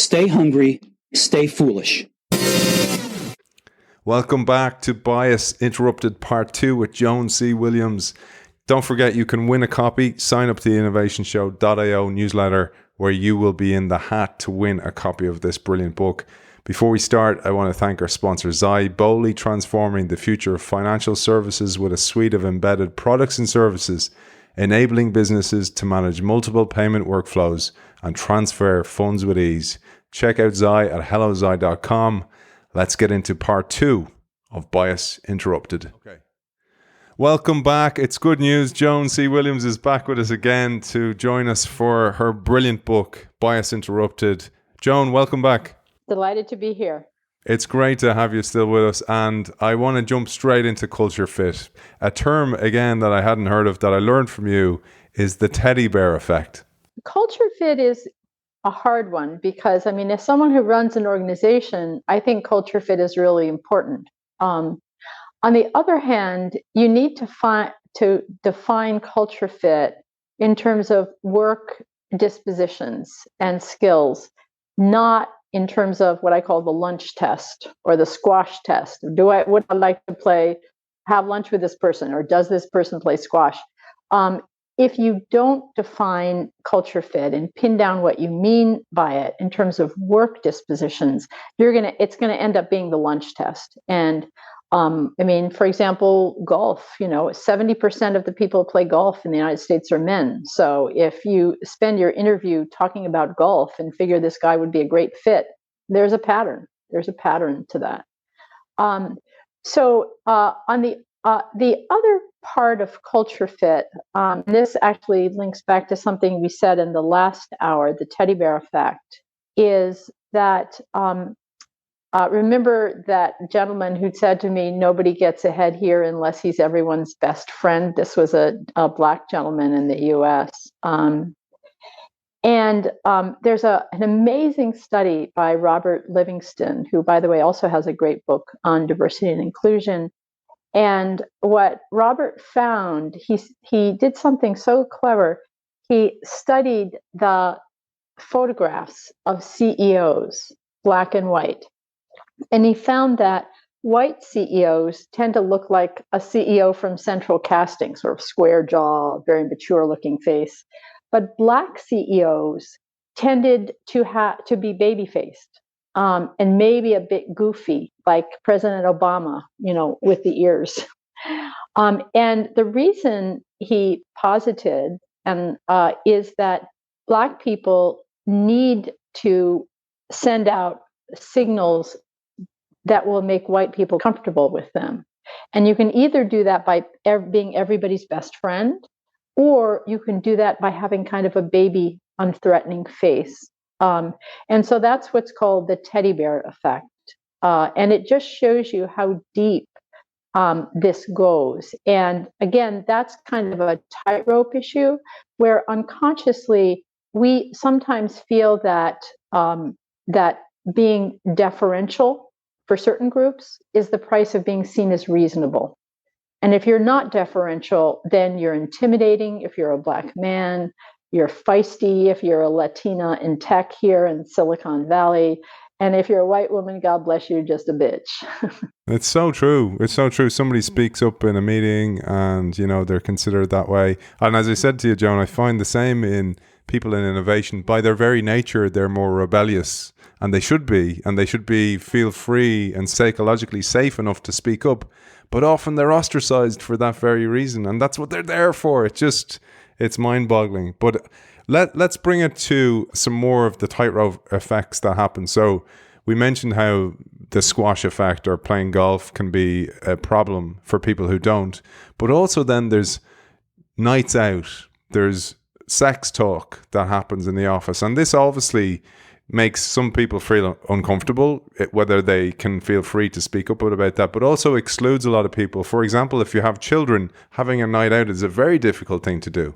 Stay hungry, stay foolish. Welcome back to Bias Interrupted Part 2 with Joan C. Williams. Don't forget you can win a copy. Sign up to the innovationshow.io newsletter where you will be in the hat to win a copy of this brilliant book. Before we start, I want to thank our sponsor, Zai, boldly transforming the future of financial services with a suite of embedded products and services, enabling businesses to manage multiple payment workflows and transfer funds with ease. Check out Zai at hellozai.com. Let's get into part 2 of Bias Interrupted. Okay. Welcome back. It's good news. Joan C. Williams is back with us again to join us for her brilliant book, Bias Interrupted. Joan, welcome back. Delighted to be here. It's great to have you still with us, and I want to jump straight into culture fit. A term, again, that I hadn't heard of that I learned from you is the teddy bear effect. Culture fit is a hard one because, as someone who runs an organization, I think culture fit is really important. On the other hand, you need to define culture fit in terms of work dispositions and skills, not in terms of what I call the lunch test or the squash test. Would I like to have lunch with this person, or does this person play squash? If you don't define culture fit and pin down what you mean by it in terms of work dispositions, it's gonna end up being the lunch test. And for example, golf, 70% of the people who play golf in the United States are men. So if you spend your interview talking about golf and figure this guy would be a great fit, there's a pattern. There's a pattern to that. On the other part of culture fit, this actually links back to something we said in the last hour, the teddy bear effect, is that remember that gentleman who said to me, nobody gets ahead here unless he's everyone's best friend? This was a Black gentleman in the US. There's an amazing study by Robert Livingston, who, by the way, also has a great book on diversity and inclusion. And what Robert found, he did something so clever. He studied the photographs of CEOs, Black and white. And he found that white CEOs tend to look like a CEO from Central Casting, sort of square jaw, very mature looking face. But Black CEOs tended to be baby-faced and maybe a bit goofy, like President Obama, with the ears. And the reason he posited is that Black people need to send out signals that will make white people comfortable with them. And you can either do that by being everybody's best friend, or you can do that by having kind of a baby, unthreatening face. And so that's what's called the teddy bear effect. And it just shows you how deep this goes. And again, that's kind of a tightrope issue where unconsciously we sometimes feel that that being deferential for certain groups is the price of being seen as reasonable. And if you're not deferential, then you're intimidating. If you're a Black man, you're feisty. If you're a Latina in tech here in Silicon Valley, and if you're a white woman, God bless you, just a bitch. It's so true. It's so true. Somebody speaks up in a meeting and, they're considered that way. And as I said to you, Joan, I find the same in people in innovation. By their very nature, they're more rebellious. And they should be feel free and psychologically safe enough to speak up. But often they're ostracized for that very reason. And that's what they're there for. It's mind-boggling. But let's bring it to some more of the tightrope effects that happen. So we mentioned how the squash effect or playing golf can be a problem for people who don't. But also then there's nights out. There's sex talk that happens in the office. And this obviously makes some people feel uncomfortable, whether they can feel free to speak up about that, but also excludes a lot of people. For example, if you have children, having a night out is a very difficult thing to do.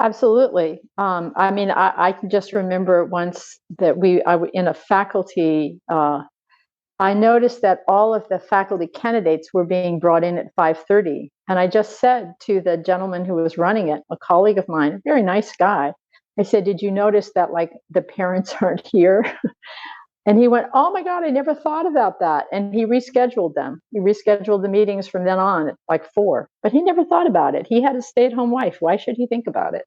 Absolutely. I can just remember once that in a faculty, I noticed that all of the faculty candidates were being brought in at 5:30. And I just said to the gentleman who was running it, a colleague of mine, a very nice guy, I said, did you notice that the parents aren't here? And he went, oh my God, I never thought about that. And he rescheduled them. He rescheduled the meetings from then on at like 4, but he never thought about it. He had a stay-at-home wife. Why should he think about it?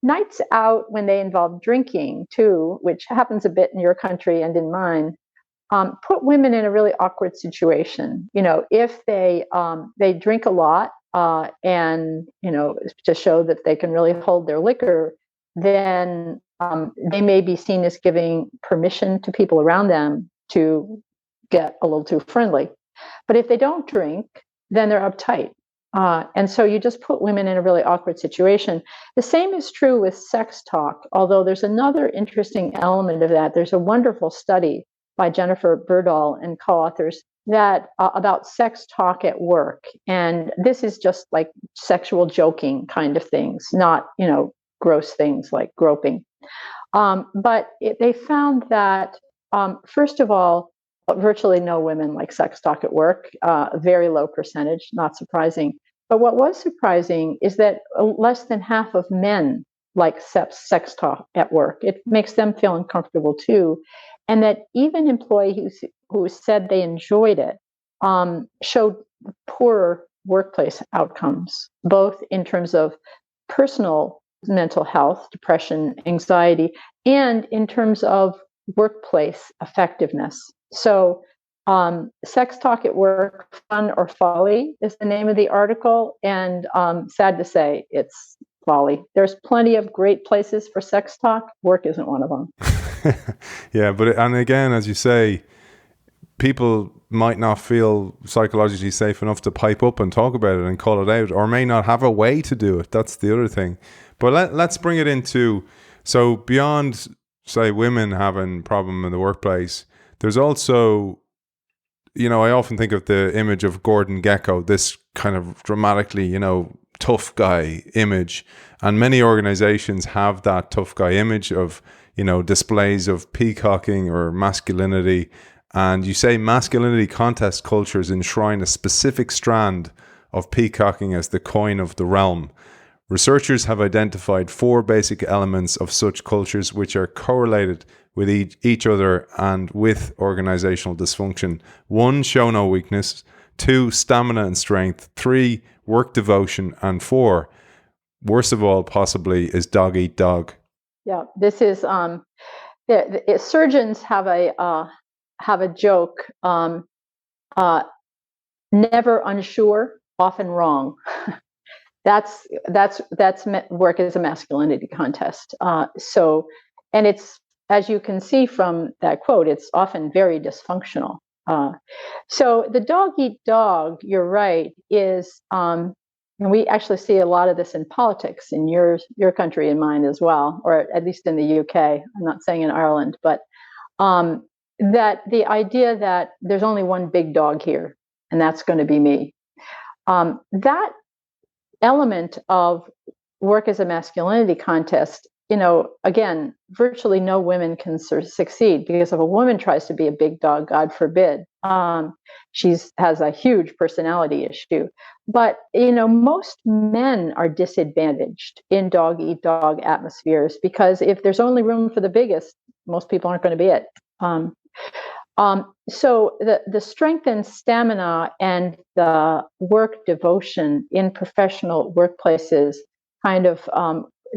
Nights out when they involve drinking too, which happens a bit in your country and in mine, put women in a really awkward situation. If they drink a lot and to show that they can really hold their liquor, then they may be seen as giving permission to people around them to get a little too friendly. But if they don't drink, then they're uptight. And so you just put women in a really awkward situation. The same is true with sex talk, although there's another interesting element of that. There's a wonderful study by Jennifer Berdahl and co-authors that about sex talk at work. And this is just like sexual joking kind of things, not, gross things like groping. But they found that, first of all, virtually no women like sex talk at work, a very low percentage, not surprising. But what was surprising is that less than half of men like sex talk at work. It makes them feel uncomfortable too. And that even employees who said they enjoyed it showed poorer workplace outcomes, both in terms of personal mental health, depression, anxiety, and in terms of workplace effectiveness. So sex talk at work, fun or folly is the name of the article. And sad to say, it's folly. There's plenty of great places for sex talk. Work isn't one of them. Yeah, and again, as you say, people might not feel psychologically safe enough to pipe up and talk about it and call it out, or may not have a way to do it. That's the other thing. But let's bring it into, so beyond, say, women having problem in the workplace, there's also, I often think of the image of Gordon Gekko, this kind of dramatically, tough guy image. And many organizations have that tough guy image of, displays of peacocking or masculinity. And you say masculinity contest cultures enshrine a specific strand of peacocking as the coin of the realm. Researchers have identified 4 basic elements of such cultures which are correlated with each other and with organizational dysfunction. 1, show no weakness. 2, stamina and strength. 3, work devotion. And 4, worst of all possibly, is dog eat dog. Yeah, this is surgeons have a joke, never unsure, often wrong. That's work as a masculinity contest. And it's, as you can see from that quote, it's often very dysfunctional. So the dog eat dog, you're right, is, and we actually see a lot of this in politics in your country and mine as well, or at least in the UK. I'm not saying in Ireland, but that the idea that there's only one big dog here, and that's going to be me. That element of work as a masculinity contest, again, virtually no women can succeed, because if a woman tries to be a big dog, God forbid, she has a huge personality issue. But, most men are disadvantaged in dog eat dog atmospheres, because if there's only room for the biggest, most people aren't going to be it. So the strength and stamina and the work devotion in professional workplaces kind of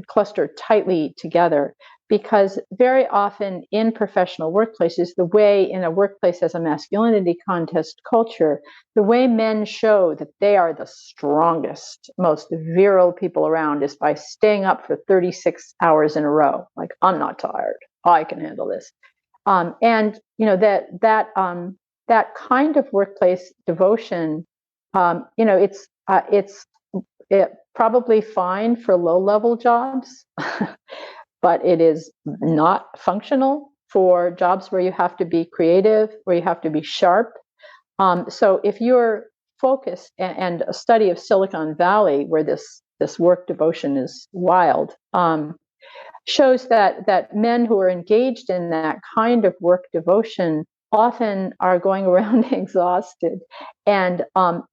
cluster tightly together, because very often in professional workplaces, the way in a workplace as a masculinity contest culture, the way men show that they are the strongest, most virile people around is by staying up for 36 hours in a row. Like, I'm not tired. I can handle this. And that kind of workplace devotion, it's probably fine for low-level jobs, but it is not functional for jobs where you have to be creative, where you have to be sharp. So if you're focused, and a study of Silicon Valley, where this work devotion is wild, shows that men who are engaged in that kind of work devotion often are going around exhausted, and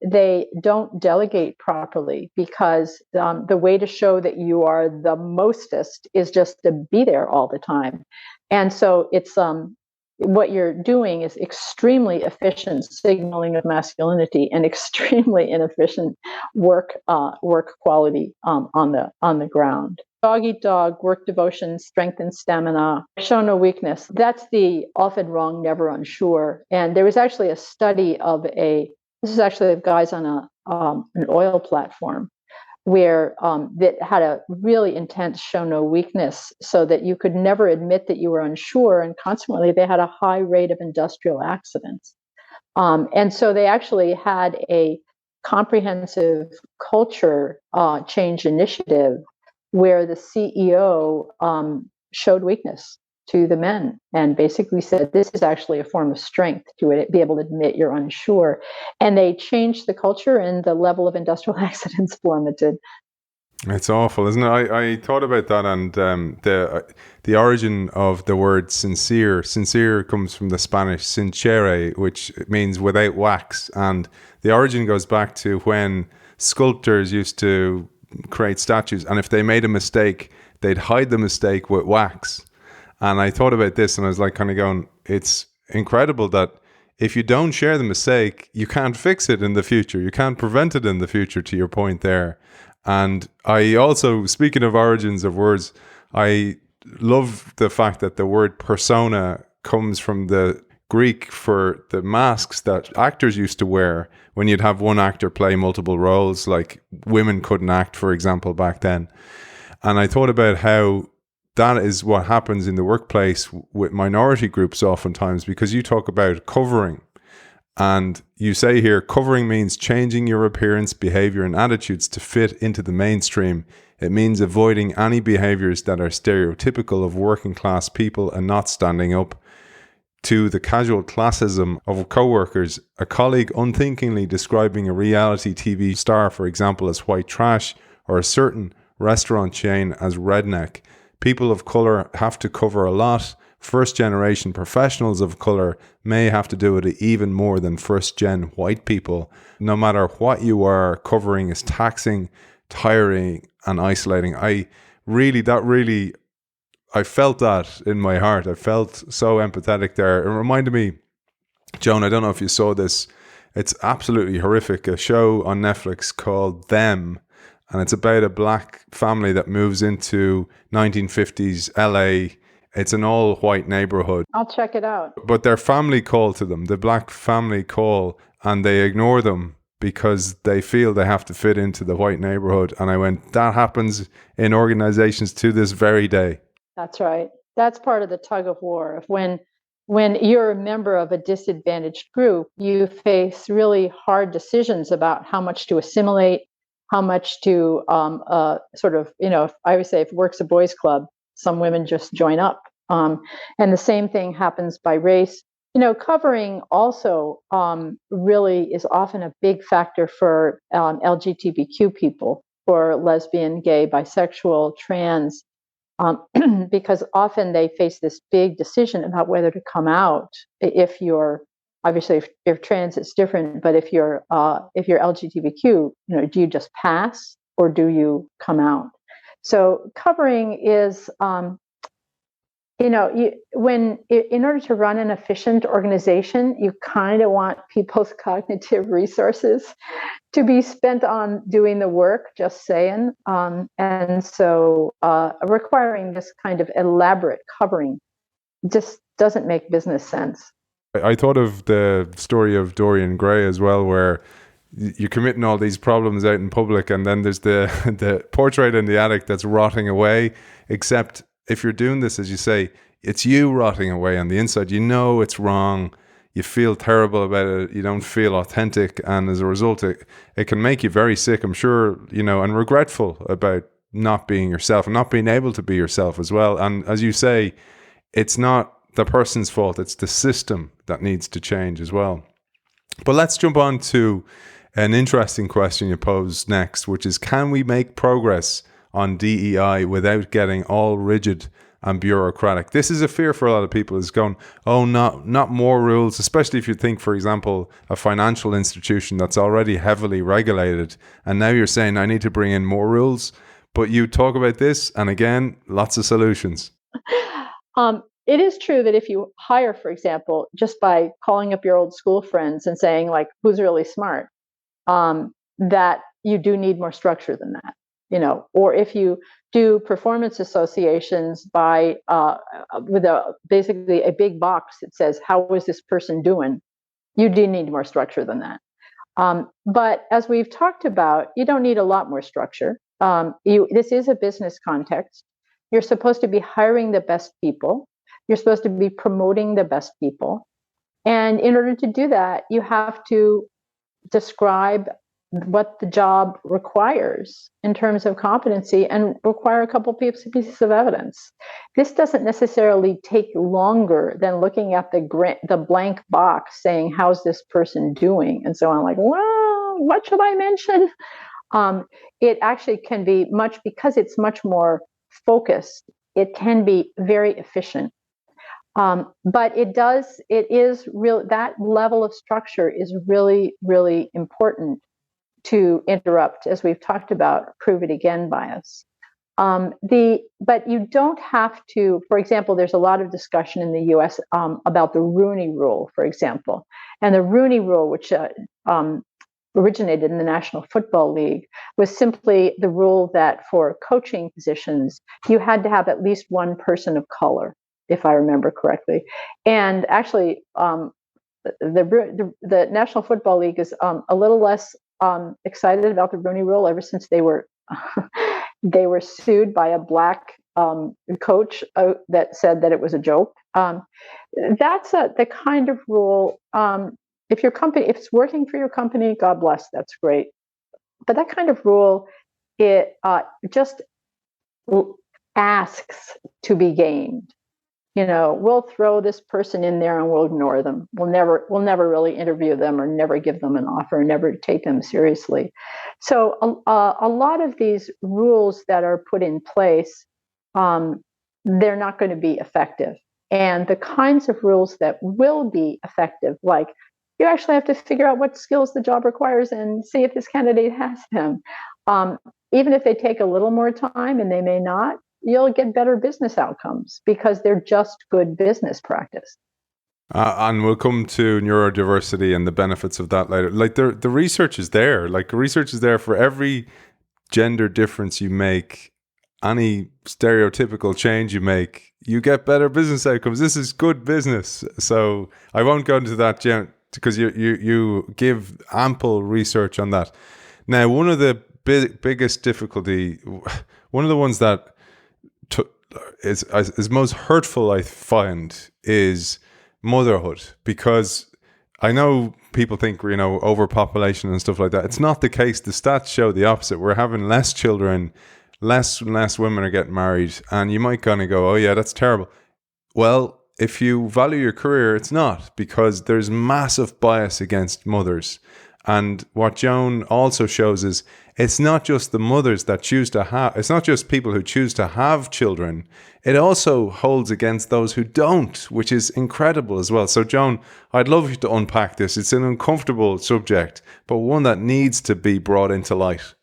they don't delegate properly because the way to show that you are the mostest is just to be there all the time. And so it's what you're doing is extremely efficient signaling of masculinity and extremely inefficient work quality on the ground. Dog eat dog, work devotion, strength and stamina, show no weakness. That's the often wrong, never unsure. And there was actually a study of this is actually of guys on an oil platform where that had a really intense show no weakness so that you could never admit that you were unsure. And consequently, they had a high rate of industrial accidents. And so they actually had a comprehensive culture change initiative where the CEO showed weakness to the men and basically said, this is actually a form of strength to be able to admit you're unsure. And they changed the culture and the level of industrial accidents plummeted. It's awful, isn't it? I thought about that, and the origin of the word sincere. Sincere comes from the Spanish sincere, which means without wax. And the origin goes back to when sculptors used to create statues, and if they made a mistake, they'd hide the mistake with wax. And I thought about this, and I was like kind of going, it's incredible that if you don't share the mistake, you can't fix it in the future. You can't prevent it in the future, to your point there. And I also, speaking of origins of words, I love the fact that the word persona comes from the Greek for the masks that actors used to wear when you'd have one actor play multiple roles, like women couldn't act, for example, back then. And I thought about how that is what happens in the workplace with minority groups oftentimes, because you talk about covering. And you say here, covering means changing your appearance, behavior, and attitudes to fit into the mainstream. It means avoiding any behaviors that are stereotypical of working class people and not standing up to the casual classism of co-workers. A colleague unthinkingly describing a reality TV star, for example, as white trash, or a certain restaurant chain as redneck. People of colour have to cover a lot. First-generation professionals of colour may have to do it even more than first-gen white people. No matter what you are, covering is taxing, tiring, and isolating. I felt that in my heart. I felt so empathetic there. It reminded me, Joan, I don't know if you saw this. It's absolutely horrific. A show on Netflix called Them. And it's about a black family that moves into 1950s LA. It's an all-white neighborhood. I'll check it out. But their family call to them, the black family call, and they ignore them because they feel they have to fit into the white neighborhood. And I went, that happens in organizations to this very day. That's right. That's part of the tug of war. When you're a member of a disadvantaged group, you face really hard decisions about how much to assimilate, how much to sort of, I would say if work's a boys' club, some women just join up. And the same thing happens by race. Covering also really is often a big factor for LGBTQ people, for lesbian, gay, bisexual, trans, because often they face this big decision about whether to come out. If you're obviously if trans, it's different, but if you're LGBTQ, do you just pass or do you come out? So covering is, in order to run an efficient organization, you kind of want people's cognitive resources to be spent on doing the work, just saying. And so requiring this kind of elaborate covering just doesn't make business sense. I thought of the story of Dorian Gray as well, where you're committing all these problems out in public, and then there's the portrait in the attic that's rotting away. Except if you're doing this, as you say, it's you rotting away on the inside. It's wrong. You feel terrible about it. You don't feel authentic, and as a result, it can make you very sick, I'm sure, and regretful about not being yourself and not being able to be yourself as well. And as you say, it's not the person's fault. It's the system that needs to change as well. But let's jump on to an interesting question you posed next, which is, can we make progress on DEI without getting all rigid and bureaucratic. This is a fear for a lot of people, is going, oh, not more rules, especially if you think, for example, a financial institution that's already heavily regulated, and now you're saying I need to bring in more rules. But you talk about this, and again, lots of solutions. It is true that if you hire, for example, just by calling up your old school friends and saying, like, who's really smart, that you do need more structure than that, or if you do performance associations by with basically a big box that says, how is this person doing? You do need more structure than that. But as we've talked about, you don't need a lot more structure. This is a business context. You're supposed to be hiring the best people. You're supposed to be promoting the best people. And in order to do that, you have to describe what the job requires in terms of competency and require a couple pieces of evidence. This doesn't necessarily take longer than looking at the blank box saying, how's this person doing? And so on, like, well, what should I mention? It actually can be because it's much more focused, it can be very efficient. But that level of structure is really, really important to interrupt, as we've talked about, prove it again bias. But you don't have to, for example, there's a lot of discussion in the US about the Rooney Rule, for example. And the Rooney Rule, which originated in the National Football League, was simply the rule that for coaching positions, you had to have at least one person of color, if I remember correctly. And actually, the National Football League is a little less excited about the Rooney Rule ever since they were sued by a black coach that said that it was a joke. That's the kind of rule. If it's working for your company, God bless, that's great. But that kind of rule, it just asks to be gamed. We'll throw this person in there and we'll ignore them. We'll never really interview them or never give them an offer, never take them seriously. So a lot of these rules that are put in place, they're not going to be effective. And the kinds of rules that will be effective, like you actually have to figure out what skills the job requires and see if this candidate has them. Even if they take a little more time, and they may not, you'll get better business outcomes because they're just good business practice. And we'll come to neurodiversity and the benefits of that later. Like the research is there. Like research is there for every gender difference you make, any stereotypical change you make, you get better business outcomes. This is good business. So I won't go into that, because you give ample research on that. Now, one of the biggest difficulty, one of the ones that is most hurtful, I find, is motherhood, because I know people think, overpopulation and stuff like that. It's not the case. The stats show the opposite. We're having less children, less and less women are getting married, and you might kind of go, oh yeah, that's terrible. Well, if you value your career, it's not, because there's massive bias against mothers. And what Joan also shows is it's not just the mothers that choose to have, it's not just people who choose to have children. It also holds against those who don't, which is incredible as well. So Joan, I'd love you to unpack this. It's an uncomfortable subject, but one that needs to be brought into light.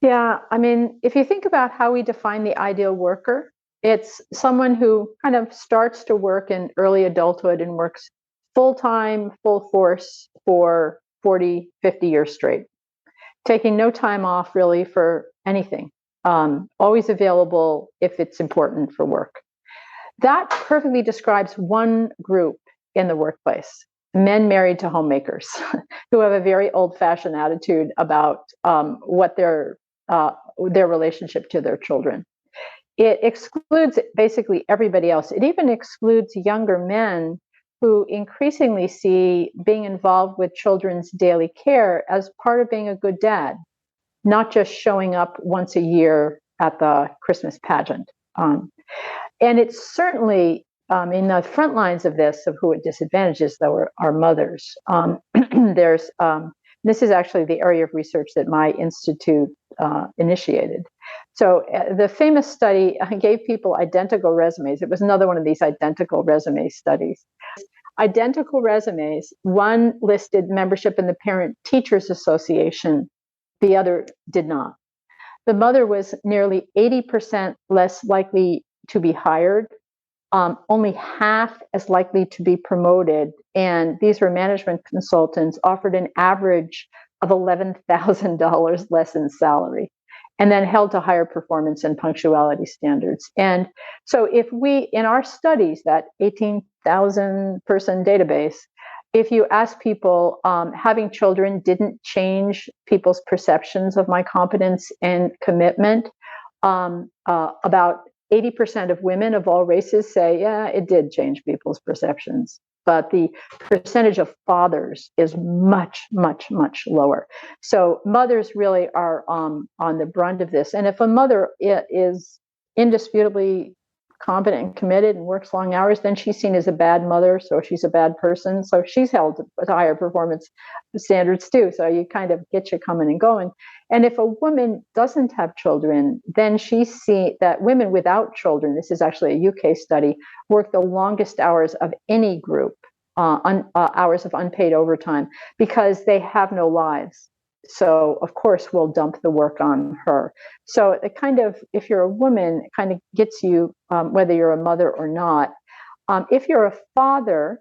Yeah, I mean, if you think about how we define the ideal worker, it's someone who kind of starts to work in early adulthood and works full-time, full force for 40, 50 years straight, taking no time off really for anything, always available if it's important for work. That perfectly describes one group in the workplace: men married to homemakers who have a very old-fashioned attitude about what their relationship to their children. It excludes basically everybody else. It even excludes younger men who increasingly see being involved with children's daily care as part of being a good dad, not just showing up once a year at the Christmas pageant. And it's certainly in the front lines of this, of who it disadvantages, though, are mothers. This is actually the area of research that my institute initiated. So the famous study gave people identical resumes. It was another one of these identical resume studies. Identical resumes, one listed membership in the Parent Teachers Association, the other did not. The mother was nearly 80% less likely to be hired, only half as likely to be promoted. And these were management consultants offered an average of $11,000 less in salary, and then held to higher performance and punctuality standards. And so if we, in our studies, that 18,000 person database, if you ask people, having children didn't change people's perceptions of my competence and commitment, about 80% of women of all races say, yeah, it did change people's perceptions. But the percentage of fathers is much, much, much lower. So mothers really are on the brunt of this. And if a mother is indisputably competent and committed and works long hours, then she's seen as a bad mother, so she's a bad person. So she's held to higher performance standards too. So you kind of get you coming and going. And if a woman doesn't have children, then she sees that women without children, this is actually a UK study, work the longest hours of any group, hours of unpaid overtime, because they have no lives. So, of course, we'll dump the work on her. So it kind of, if you're a woman, it kind of gets you, whether you're a mother or not. If you're a father,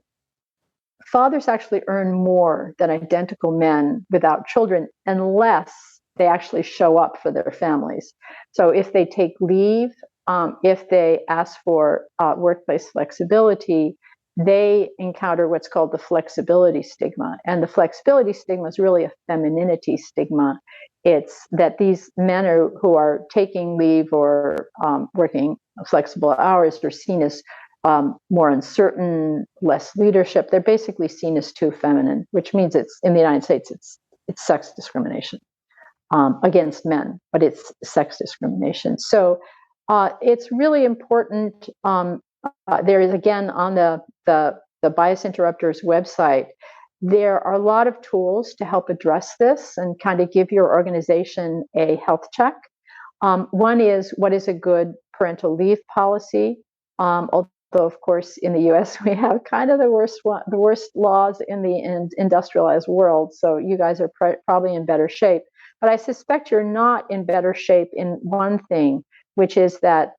fathers actually earn more than identical men without children, unless they actually show up for their families. So if they take leave, if they ask for workplace flexibility, they encounter what's called the flexibility stigma. And the flexibility stigma is really a femininity stigma. It's that these men who are taking leave or working flexible hours are seen as more uncertain, less leadership. They're basically seen as too feminine, which means it's, in the United States, it's sex discrimination against men, but it's sex discrimination. So it's really important. There is, again, on the Bias Interrupters website, there are a lot of tools to help address this and kind of give your organization a health check. One is, what is a good parental leave policy? Although, of course, in the US, we have kind of the worst laws in the industrialized world. So you guys are probably in better shape. But I suspect you're not in better shape in one thing, which is that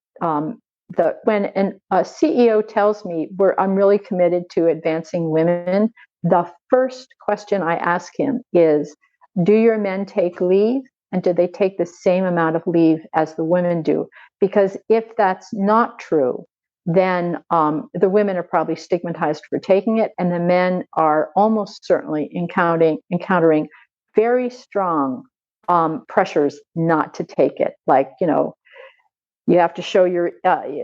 when a CEO tells me I'm really committed to advancing women, the first question I ask him is, do your men take leave? And do they take the same amount of leave as the women do? Because if that's not true, then the women are probably stigmatized for taking it, and the men are almost certainly encountering very strong pressures not to take it. Like, you have to show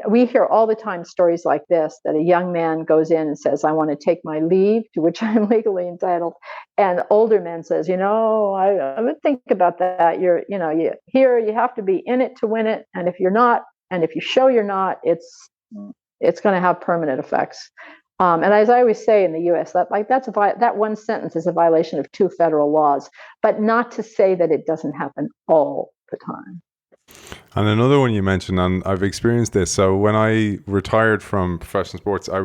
we hear all the time stories like this, that a young man goes in and says, I want to take my leave, to which I'm legally entitled. And the older man says, I would think about that. You have to be in it to win it. And if you're not, and if you show you're not, it's going to have permanent effects. And as I always say in the US, that one sentence is a violation of 2 federal laws, but not to say that it doesn't happen all the time. And another one you mentioned, and I've experienced this. So when I retired from professional sports, I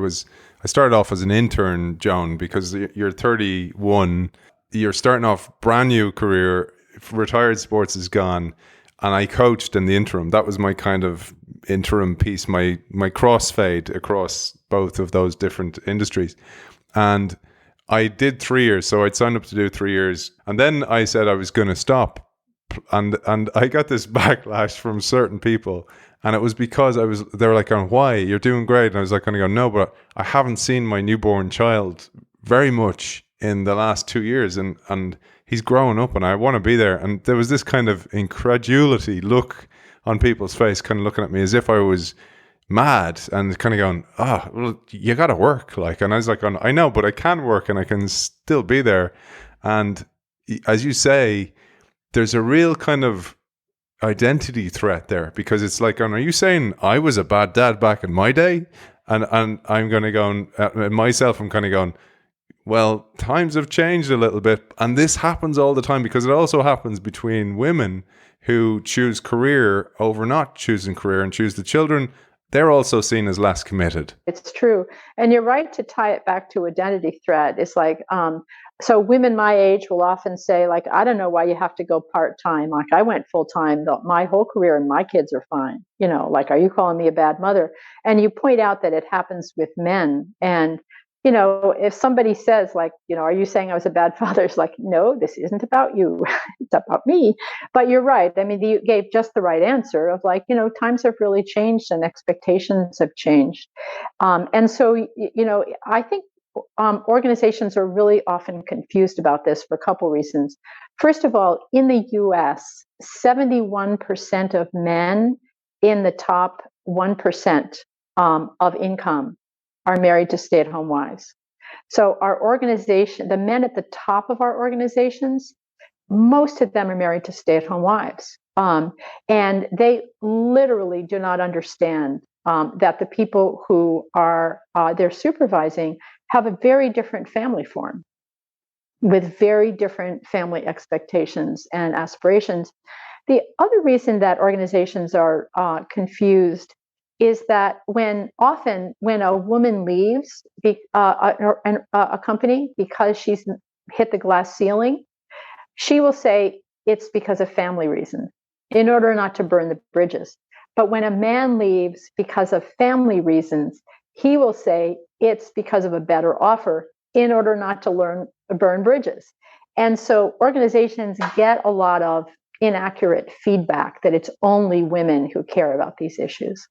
started off as an intern, Joan, because you're 31, you're starting off brand new career, retired sports is gone, and I coached in the interim. That was my kind of interim piece, my crossfade across both of those different industries. And I did 3 years, so I'd signed up to do 3 years, and then I said I was going to stop. And I got this backlash from certain people, and it was because they were like, why? You're doing great. And I was like, kind of going, no, but I haven't seen my newborn child very much in the last 2 years, and he's growing up, and I want to be there. And there was this kind of incredulity look on people's face, kind of looking at me as if I was mad, and kind of going, well, you got to work. And I was like, I know, but I can work and I can still be there. And as you say, there's a real kind of identity threat there, because it's like, are you saying I was a bad dad back in my day? And I'm going to go, myself, I'm kind of going, well, times have changed a little bit. And this happens all the time, because it also happens between women who choose career over not choosing career and choose the children, they're also seen as less committed. It's true. And you're right to tie it back to identity threat. It's like, so women my age will often say, like, I don't know why you have to go part-time. Like, I went full-time my whole career and my kids are fine. Like, are you calling me a bad mother? And you point out that it happens with men. And, if somebody says, like, are you saying I was a bad father? It's like, no, this isn't about you. It's about me. But you're right. I mean, you gave just the right answer of, like, times have really changed and expectations have changed. And so, I think organizations are really often confused about this for a couple reasons. First of all, in the US, 71% of men in the top 1% of income are married to stay-at-home wives. So our organization, the men at the top of our organizations, most of them are married to stay-at-home wives. And they literally do not understand that the people who are they're supervising have a very different family form with very different family expectations and aspirations. The other reason that organizations are confused is that when a woman leaves a company because she's hit the glass ceiling, she will say it's because of family reasons in order not to burn the bridges. But when a man leaves because of family reasons, he will say it's because of a better offer in order not to burn bridges. And so organizations get a lot of inaccurate feedback that it's only women who care about these issues.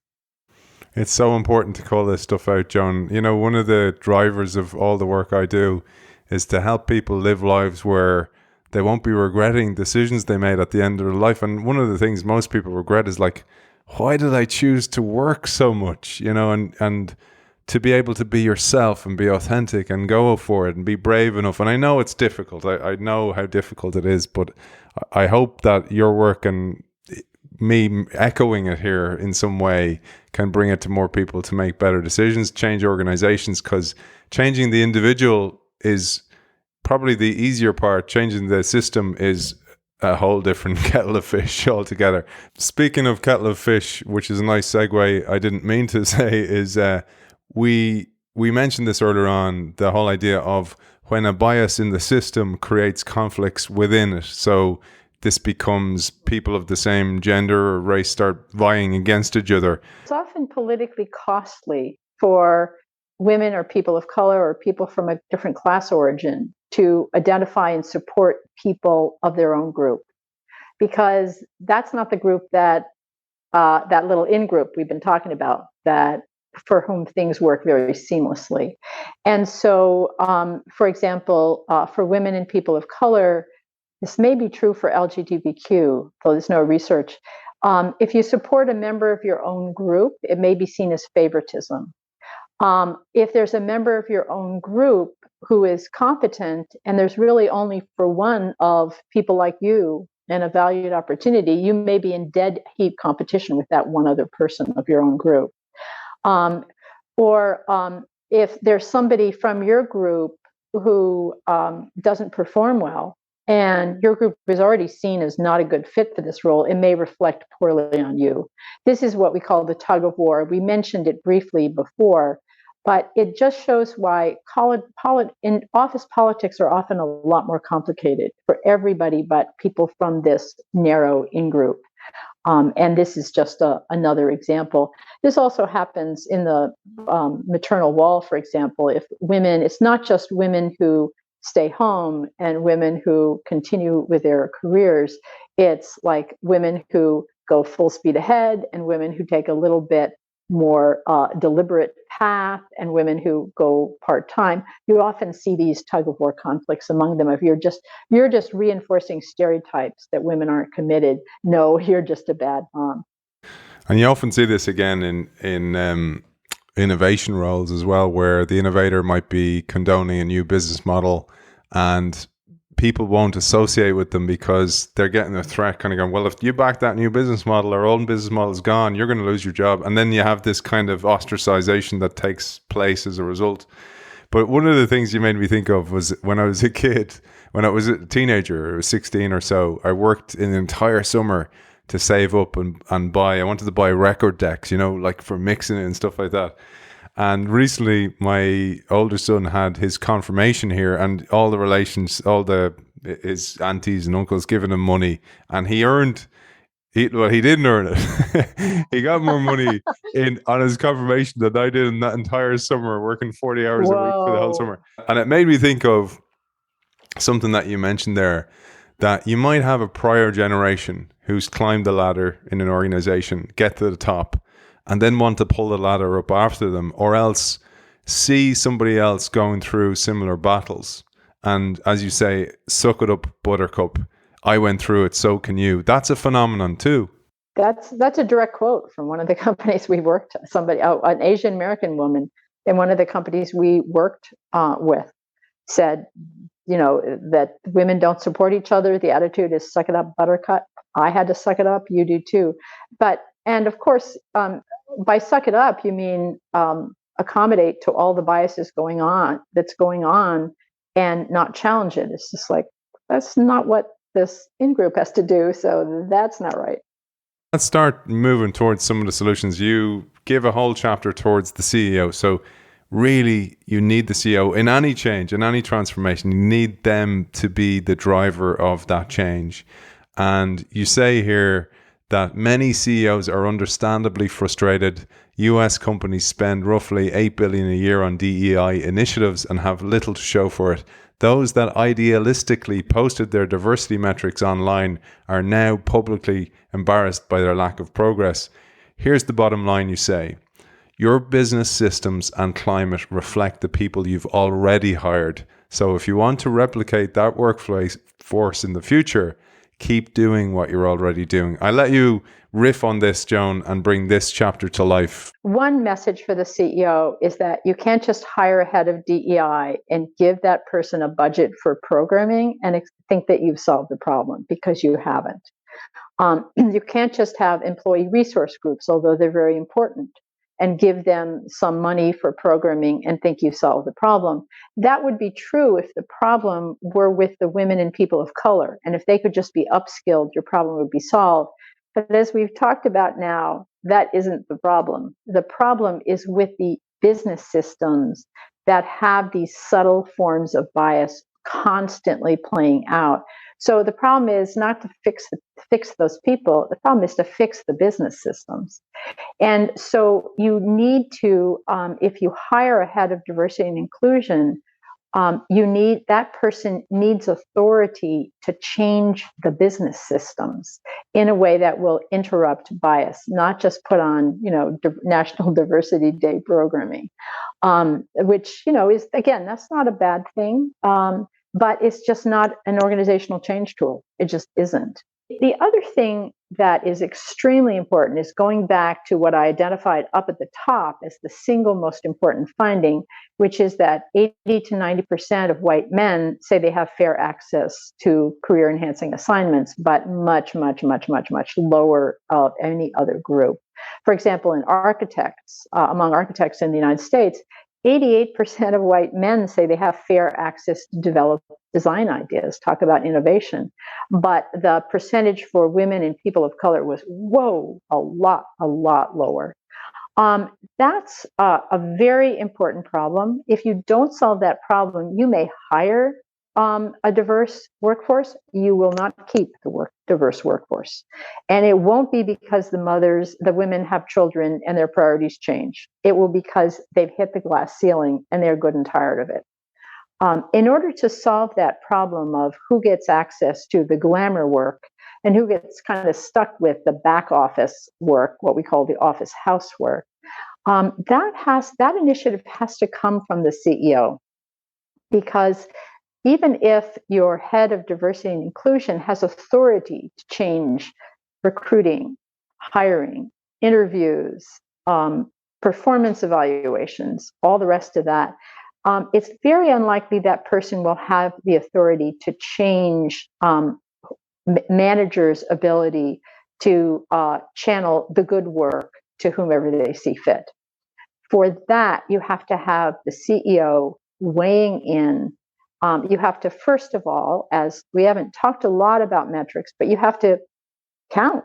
It's so important to call this stuff out, Joan. One of the drivers of all the work I do is to help people live lives where they won't be regretting decisions they made at the end of their life. And one of the things most people regret is, like, why did I choose to work so much? And to be able to be yourself and be authentic and go for it and be brave enough. And I know it's difficult. I know how difficult it is, but I hope that your work and me echoing it here in some way can bring it to more people to make better decisions, change organizations, because changing the individual is probably the easier part. Changing the system is a whole different kettle of fish altogether. Speaking of kettle of fish, which is a nice segue, I didn't mean to say, is we mentioned this earlier on, the whole idea of when a bias in the system creates conflicts within it. So this becomes people of the same gender or race start vying against each other. It's often politically costly for women or people of color or people from a different class origin to identify and support people of their own group, because that's not the group that little in-group we've been talking about, that for whom things work very seamlessly. And so, for example, for women and people of color, this may be true for LGBTQ, though there's no research. If you support a member of your own group, it may be seen as favoritism. If there's a member of your own group who is competent, and there's really only for one of people like you and a valued opportunity, you may be in dead heat competition with that one other person of your own group. Or if there's somebody from your group who doesn't perform well, and your group is already seen as not a good fit for this role, it may reflect poorly on you. This is what we call the tug of war. We mentioned it briefly before, but it just shows why in office politics are often a lot more complicated for everybody but people from this narrow in-group. And this is just another example. This also happens in the maternal wall, for example. If women, it's not just women who stay home and women who continue with their careers. It's like women who go full speed ahead and women who take a little bit more deliberate path and women who go part-time. You often see these tug-of-war conflicts among them. If you're just reinforcing stereotypes that women aren't committed. No, you're just a bad mom. And you often see this again in innovation roles as well, where the innovator might be condoning a new business model and people won't associate with them because they're getting a threat, kind of going, well, if you back that new business model, our own business model is gone, you're going to lose your job. And then you have this kind of ostracization that takes place as a result. But one of the things you made me think of was when I was a kid, when I was a teenager, I was 16 or so, I worked an entire summer to save up and buy. I wanted to buy record decks, like for mixing it and stuff like that. And recently, my older son had his confirmation here, and all the relations, his aunties and uncles giving him money, and he didn't earn it. He got more money on his confirmation than I did in that entire summer, working 40 hours a week for the whole summer. And it made me think of something that you mentioned there, that you might have a prior generation who's climbed the ladder in an organization, get to the top, and then want to pull the ladder up after them, or else see somebody else going through similar battles. And as you say, suck it up, buttercup. I went through it, so can you. That's a phenomenon too. That's a direct quote from one of the companies we worked. An Asian American woman in one of the companies we worked with said, that women don't support each other. The attitude is suck it up, buttercup. I had to suck it up. You do too. And of course, by suck it up, you mean accommodate to all the biases that's going on and not challenge it. It's just like, that's not what this in-group has to do. So that's not right. Let's start moving towards some of the solutions. You give a whole chapter towards the CEO. So really, you need the CEO in any change, in any transformation. You need them to be the driver of that change. And you say here that many CEOs are understandably frustrated. US companies spend roughly $8 billion a year on DEI initiatives and have little to show for it. Those that idealistically posted their diversity metrics online are now publicly embarrassed by their lack of progress. Here's the bottom line, you say. Your business systems and climate reflect the people you've already hired. So if you want to replicate that workforce in the future, keep doing what you're already doing. I let you riff on this, Joan, and bring this chapter to life. One message for the CEO is that you can't just hire a head of DEI and give that person a budget for programming and think that you've solved the problem, because you haven't. You can't just have employee resource groups, although they're very important, and give them some money for programming and think you've solved the problem. That would be true if the problem were with the women and people of color. And if they could just be upskilled, your problem would be solved. But as we've talked about now, that isn't the problem. The problem is with the business systems that have these subtle forms of bias constantly playing out. So the problem is not to fix those people. The problem is to fix the business systems. And so you need to, if you hire a head of diversity and inclusion, that person needs authority to change the business systems in a way that will interrupt bias, not just put on, National Diversity Day programming, which, is, again, that's not a bad thing. But it's just not an organizational change tool. It just isn't. The other thing that is extremely important is going back to what I identified up at the top as the single most important finding, which is that 80 to 90% of white men say they have fair access to career enhancing assignments, but much, much, much, much, much lower of any other group. For example, among architects in the United States, 88% of white men say they have fair access to develop design ideas, talk about innovation. But the percentage for women and people of color was, a lot lower. That's a very important problem. If you don't solve that problem, you may hire a diverse workforce. You will not keep the diverse workforce. And it won't be because the women have children and their priorities change. It will because they've hit the glass ceiling and they're good and tired of it. In order to solve that problem of who gets access to the glamour work and who gets kind of stuck with the back office work, what we call the office housework, that initiative has to come from the CEO, because even if your head of diversity and inclusion has authority to change recruiting, hiring, interviews, performance evaluations, all the rest of that, it's very unlikely that person will have the authority to change managers' ability to channel the good work to whomever they see fit. For that, you have to have the CEO weighing in. You have to, first of all, as we haven't talked a lot about metrics, but you have to count.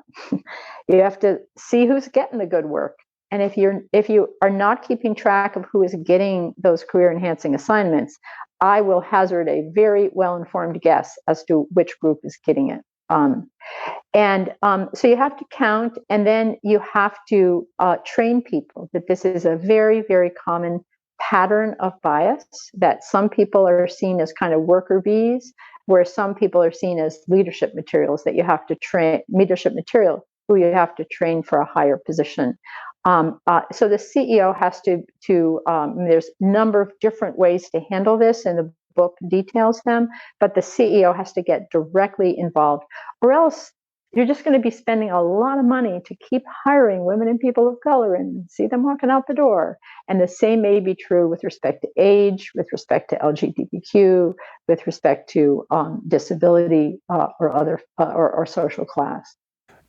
You have to see who's getting the good work. And if you are not keeping track of who is getting those career enhancing assignments, I will hazard a very well-informed guess as to which group is getting it. So you have to count, and then you have to train people that this is a very, very common pattern of bias, that some people are seen as kind of worker bees, where some people are seen as leadership materials that you have to train, leadership material who you have to train for a higher position. So the CEO has to there's a number of different ways to handle this, and the book details them, but the CEO has to get directly involved, or else you're just going to be spending a lot of money to keep hiring women and people of color and see them walking out the door. And the same may be true with respect to age, with respect to LGBTQ, with respect to disability or other or social class.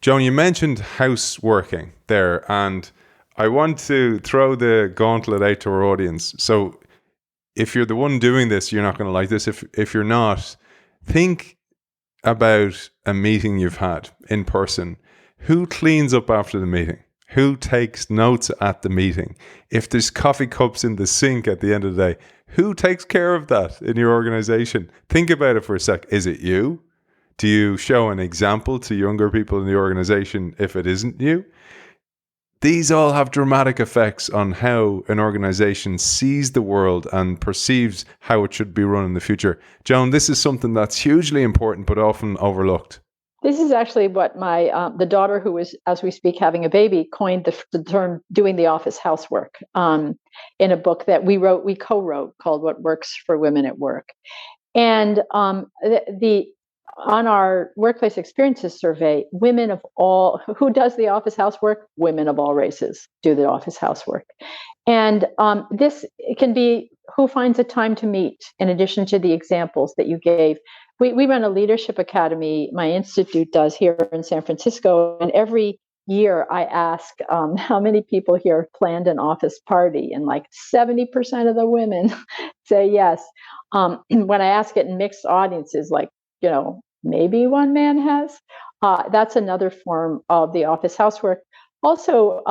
Joan, you mentioned houseworking there, and I want to throw the gauntlet out to our audience. So if you're the one doing this, you're not going to like this. If you're not, think about a meeting you've had in person. Who cleans up after the meeting? Who takes notes at the meeting? If there's coffee cups in the sink at the end of the day, who takes care of that in your organization? Think about it for a sec. Is it you? Do you show an example to younger people in the organization if it isn't you? These all have dramatic effects on how an organization sees the world and perceives how it should be run in the future. Joan, this is something that's hugely important but often overlooked. This is actually what my the daughter, who is, as we speak, having a baby, coined the term "doing the office housework" in a book that we co-wrote, called "What Works for Women at Work." And on our workplace experiences survey, women of all, who does the office housework? Women of all races do the office housework. And this can be who finds a time to meet, in addition to the examples that you gave. We run a leadership academy, my institute does, here in San Francisco, and every year I ask how many people here planned an office party, and like 70% of the women say yes. When I ask it in mixed audiences, like, maybe one man has. That's another form of the office housework. Also,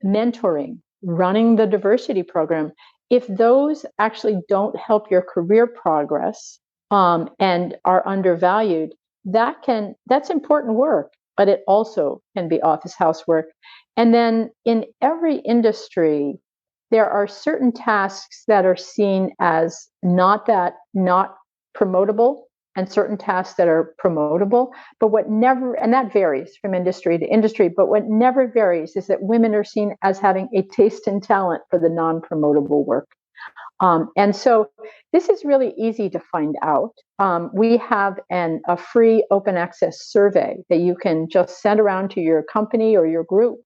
mentoring, running the diversity program. If those actually don't help your career progress and are undervalued, that's important work, but it also can be office housework. And then in every industry, there are certain tasks that are seen as not promotable, and certain tasks that are promotable, and that varies from industry to industry, but what never varies is that women are seen as having a taste and talent for the non-promotable work. And so this is really easy to find out. We have a free open access survey that you can just send around to your company or your group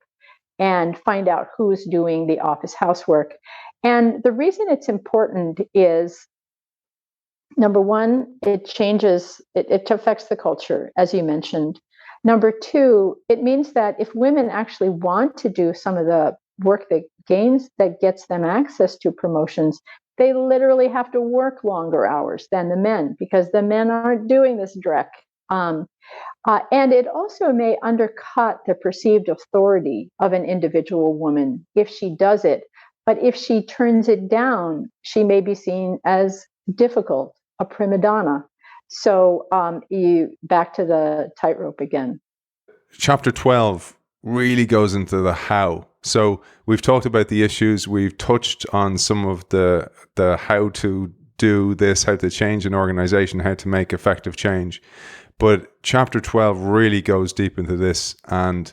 and find out who's doing the office housework. And the reason it's important is, number one, it affects the culture, as you mentioned. Number two, it means that if women actually want to do some of the work that gets them access to promotions, they literally have to work longer hours than the men, because the men aren't doing this dreck. And it also may undercut the perceived authority of an individual woman if she does it. But if she turns it down, she may be seen as difficult, a prima donna. So you back to the tightrope again. Chapter 12 really goes into the how. So we've talked about the issues. We've touched on some of the how to do this, how to change an organization, how to make effective change. But chapter 12 really goes deep into this. And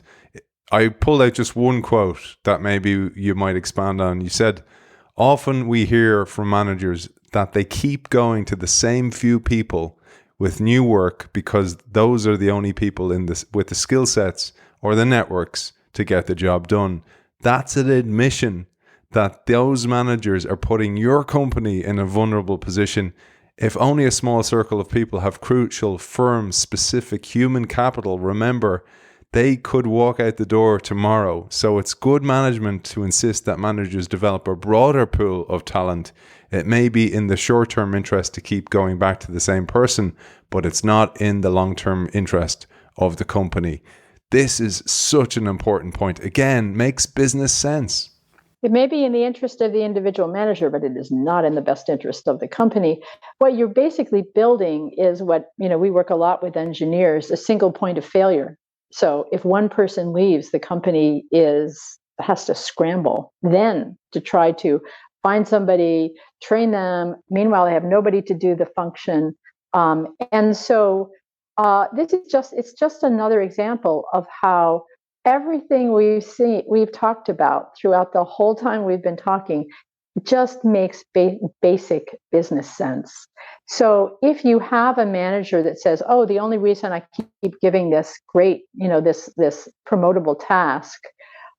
I pulled out just one quote that maybe you might expand on. You said, often we hear from managers that they keep going to the same few people with new work because those are the only people with the skill sets or the networks to get the job done. That's an admission that those managers are putting your company in a vulnerable position. If only a small circle of people have crucial, firm, specific human capital, remember, they could walk out the door tomorrow. So it's good management to insist that managers develop a broader pool of talent. It may be in the short-term interest to keep going back to the same person, but it's not in the long-term interest of the company. This is such an important point. Again, makes business sense. It may be in the interest of the individual manager, but it is not in the best interest of the company. What you're basically building is what, we work a lot with engineers, a single point of failure. So if one person leaves, the company has to scramble then to try to find somebody, train them. Meanwhile, they have nobody to do the function. And so it's just another example of how everything we've talked about throughout the whole time we've been talking just makes basic business sense. So if you have a manager that says, "Oh, the only reason I keep giving this great, this promotable task,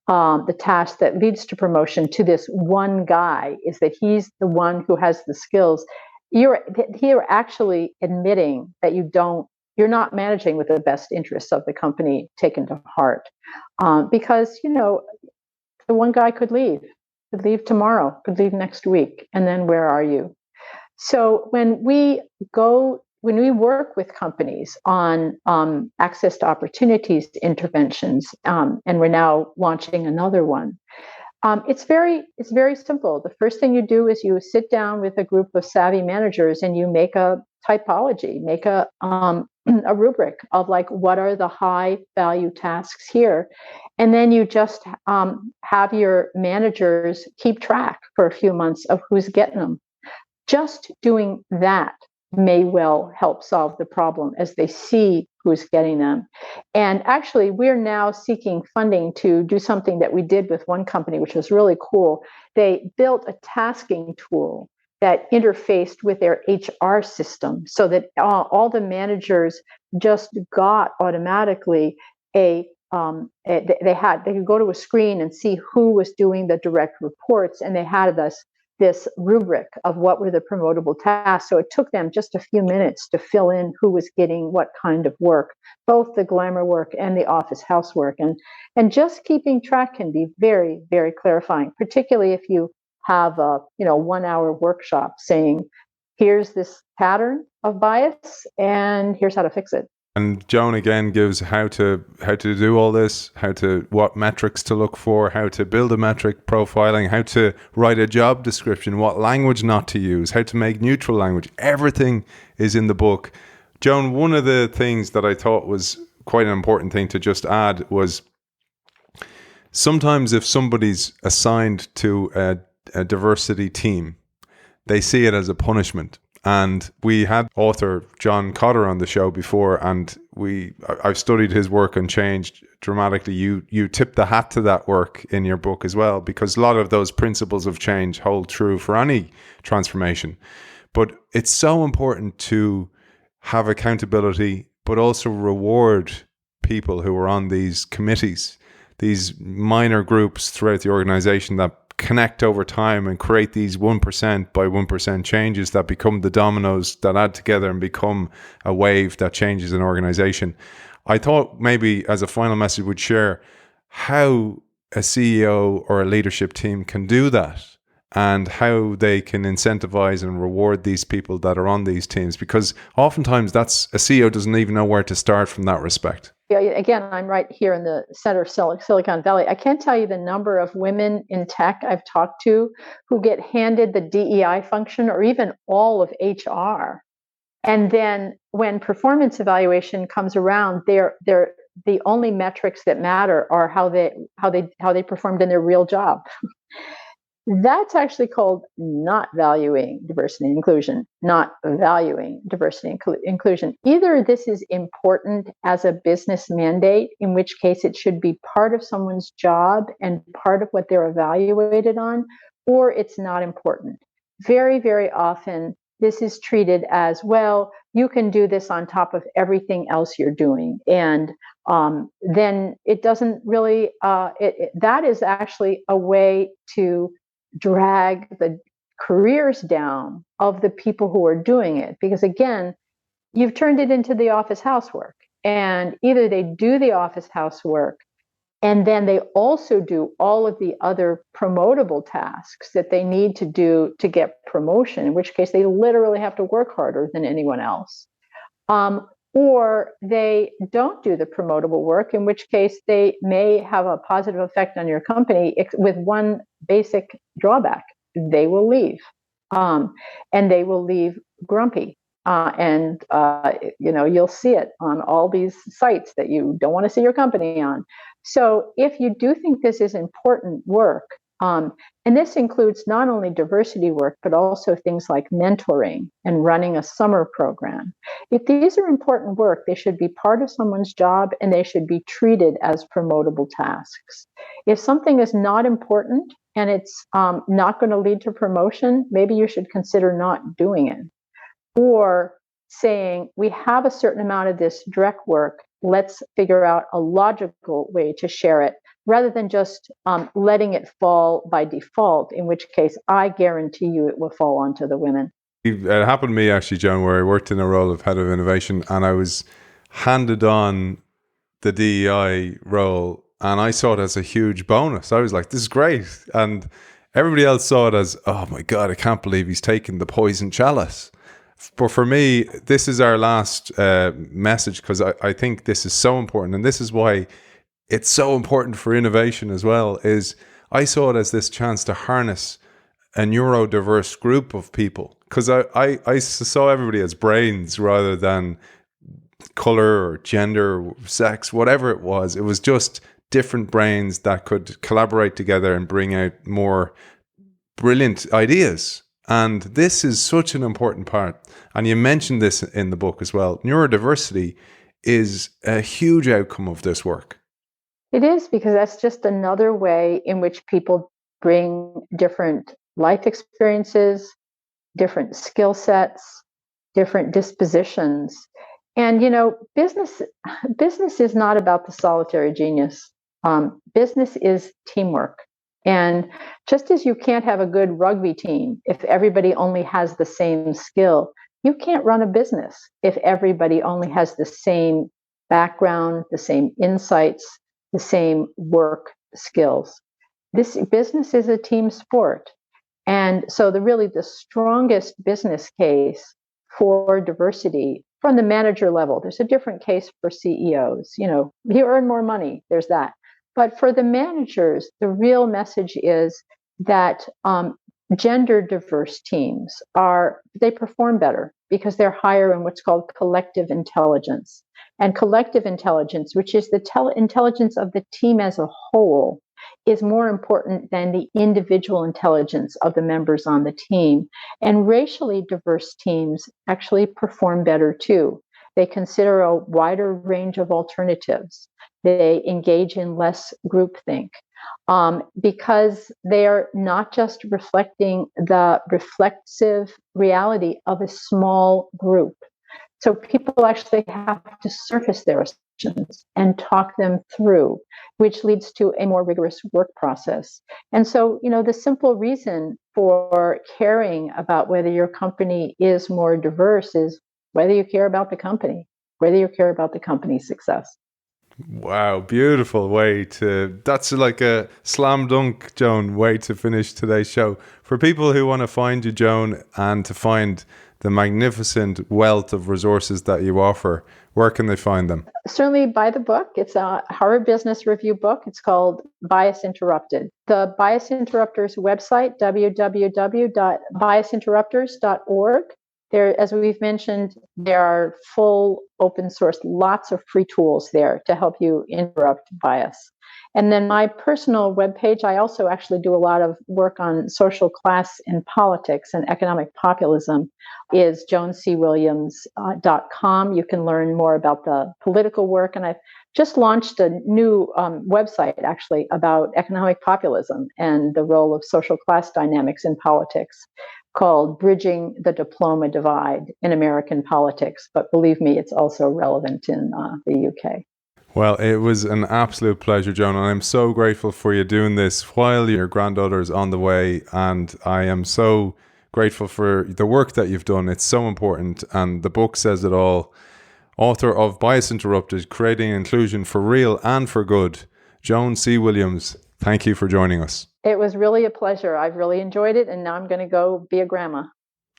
the task that leads to promotion to this one guy is that he's the one who has the skills," you're actually admitting that you're not managing with the best interests of the company taken to heart, because the one guy could leave tomorrow, could leave next week, and then where are you? So when we work with companies on access to opportunities interventions, and we're now launching another one, it's very simple. The first thing you do is you sit down with a group of savvy managers and you make a typology, make a rubric of like, what are the high value tasks here? And then you just have your managers keep track for a few months of who's getting them. Just doing that may well help solve the problem as they see who's getting them. And actually, we're now seeking funding to do something that we did with one company, which was really cool. They built a tasking tool that interfaced with their HR system so that all the managers just got automatically they could go to a screen and see who was doing the direct reports, and they had this rubric of what were the promotable tasks. So it took them just a few minutes to fill in who was getting what kind of work, both the glamour work and the office housework. And just keeping track can be very, very clarifying, particularly if you have a 1 hour workshop saying, here's this pattern of bias and here's how to fix it. And Joan again gives how to do all this, what metrics to look for, how to build a metric profiling, how to write a job description, what language not to use, how to make neutral language. Everything is in the book. Joan, one of the things that I thought was quite an important thing to just add was sometimes if somebody's assigned to a diversity team, they see it as a punishment. And we had author John Cotter on the show before, and I've studied his work and changed dramatically. You tip the hat to that work in your book as well, because a lot of those principles of change hold true for any transformation. But it's so important to have accountability, but also reward people who are on these committees, these minor groups throughout the organization that connect over time and create these 1% by 1% changes that become the dominoes that add together and become a wave that changes an organization. I thought maybe as a final message would share how a CEO or a leadership team can do that and how they can incentivize and reward these people that are on these teams, because oftentimes a CEO doesn't even know where to start from that respect. Yeah, again, I'm right here in the center of Silicon Valley. I can't tell you the number of women in tech I've talked to who get handed the DEI function or even all of HR. And then when performance evaluation comes around, they're the only metrics that matter are how they performed in their real job. That's actually called not valuing diversity and inclusion, not valuing diversity and inclusion. Either this is important as a business mandate, in which case it should be part of someone's job and part of what they're evaluated on, or it's not important. Very, very often, this is treated as, well, you can do this on top of everything else you're doing. And then it doesn't really, that is actually a way to drag the careers down of the people who are doing it, because again, you've turned it into the office housework, And either they do the office housework and then they also do all of the other promotable tasks that they need to do to get promotion, in which case they literally have to work harder than anyone else. Or they don't do the promotable work, in which case they may have a positive effect on your company with one basic drawback. They will leave. And they will leave grumpy. You'll see it on all these sites that you don't want to see your company on. So if you do think this is important work, and this includes not only diversity work, but also things like mentoring and running a summer program. If these are important work, they should be part of someone's job and they should be treated as promotable tasks. If something is not important and it's not going to lead to promotion, maybe you should consider not doing it. Or saying, we have a certain amount of this direct work, let's figure out a logical way to share it, rather than just letting it fall by default, in which case I guarantee you it will fall onto the women. It happened to me actually, Joan, where I worked in a role of head of innovation and I was handed on the DEI role and I saw it as a huge bonus. I was like, this is great. And everybody else saw it as, oh my God, I can't believe he's taken the poison chalice. But for me, this is our last message, because I think this is so important. And this is why it's so important for innovation as well, is I saw it as this chance to harness a neurodiverse group of people. Because I saw everybody as brains rather than color or gender, or sex, whatever it was. It was just different brains that could collaborate together and bring out more brilliant ideas. And this is such an important part. And you mentioned this in the book as well. Neurodiversity is a huge outcome of this work. It is, because that's just another way in which people bring different life experiences, different skill sets, different dispositions. And, business is not about the solitary genius. Business is teamwork. And just as you can't have a good rugby team if everybody only has the same skill, you can't run a business if everybody only has the same background, the same insights, the same work skills. This business is a team sport. And so the strongest business case for diversity from the manager level, there's a different case for CEOs. You earn more money, there's that. But for the managers, the real message is that gender diverse teams they perform better because they're higher in what's called collective intelligence. And collective intelligence, which is the intelligence of the team as a whole, is more important than the individual intelligence of the members on the team. And racially diverse teams actually perform better too. They consider a wider range of alternatives. They engage in less groupthink because they are not just reflecting the reflexive reality of a small group. So people actually have to surface their assumptions and talk them through, which leads to a more rigorous work process. And so, the simple reason for caring about whether your company is more diverse is whether you care about the company, whether you care about the company's success. Wow, beautiful way that's like a slam dunk, Joan, way to finish today's show. For people who want to find you, Joan, and to find the magnificent wealth of resources that you offer, where can they find them? Certainly buy the book. It's a Harvard Business Review book. It's called Bias Interrupted. The Bias Interrupters website, www.biasinterrupters.org. There, as we've mentioned, there are full open source, lots of free tools there to help you interrupt bias. And then my personal webpage, I also actually do a lot of work on social class and politics and economic populism, is joancwilliams.com. You can learn more about the political work. And I've just launched a new website, actually, about economic populism and the role of social class dynamics in politics, called Bridging the Diploma Divide in American Politics. But believe me, it's also relevant in the UK. Well, it was an absolute pleasure, Joan, and I'm so grateful for you doing this while your granddaughter is on the way, and I am so grateful for the work that you've done. It's so important, and the book says it all. author of Bias Interrupted, Creating Inclusion for Real and for Good. Joan C. Williams, thank you for joining us. It was really a pleasure. I've really enjoyed it, and now I'm going to go be a grandma.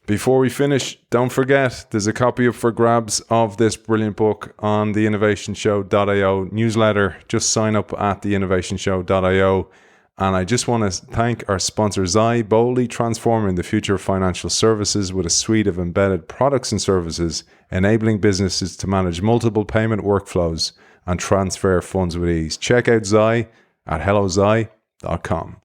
Before we finish, don't forget, there's a copy up for grabs of this brilliant book on the innovationshow.io newsletter. Just sign up at the innovationshow.io. And I just want to thank our sponsor, Xi, boldly transforming the future of financial services with a suite of embedded products and services, enabling businesses to manage multiple payment workflows and transfer funds with ease. Check out Xi at helloxi.com.